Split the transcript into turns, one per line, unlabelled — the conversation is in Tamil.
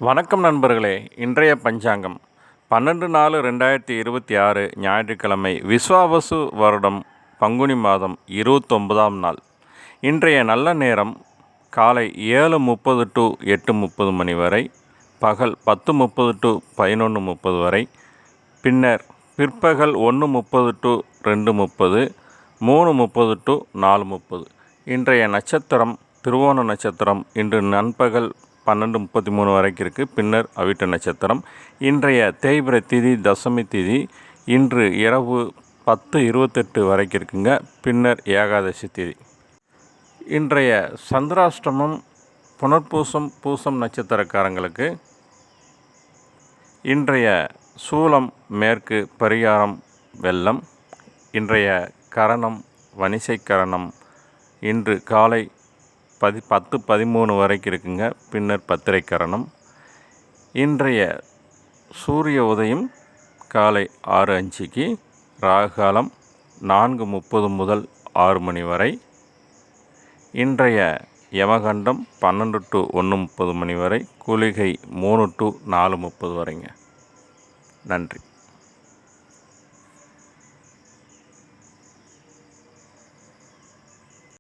வணக்கம் நண்பர்களே. இன்றைய பஞ்சாங்கம் 12/4/2026 ஞாயிற்றுக்கிழமை, விஸ்வாவசு வருடம் பங்குனி மாதம் 29ஆம் நாள். இன்றைய நல்ல நேரம் காலை 7:30 to 8:30 மணி வரை, பகல் 10:30 to 11:30 வரை, பின்னர் பிற்பகல் 1:30 to 2:30, 3:30 to 4:30. இன்றைய நட்சத்திரம் திருவோண நட்சத்திரம். இன்று நண்பகல் 12:33 வரைக்கும் இருக்குது. பின்னர் அவிட்ட நட்சத்திரம். இன்றைய தேய்பிறை திதி தசமி திதி இன்று இரவு 10:28 வரைக்கும் இருக்குங்க. பின்னர் ஏகாதசி திதி. இன்றைய சந்திராஷ்டமம் புனர்பூசம் பூசம் நட்சத்திரக்காரங்களுக்கு. இன்றைய சூலம் மேற்கு, பரிகாரம் வெள்ளம். இன்றைய கரணம் வணிசை கரணம். இன்று காலை 10:13 வரைக்கும் இருக்குங்க. பின்னர் பத்திரை கரணம். இன்றைய சூரிய உதயம் காலை 6:05க்கு. ராகுகாலம் 4:30 முதல் 6 மணி வரை. இன்றைய யமகண்டம் 12 to 1:30 மணி வரை. குளிகை 3 to 4:30 வரைங்க. நன்றி.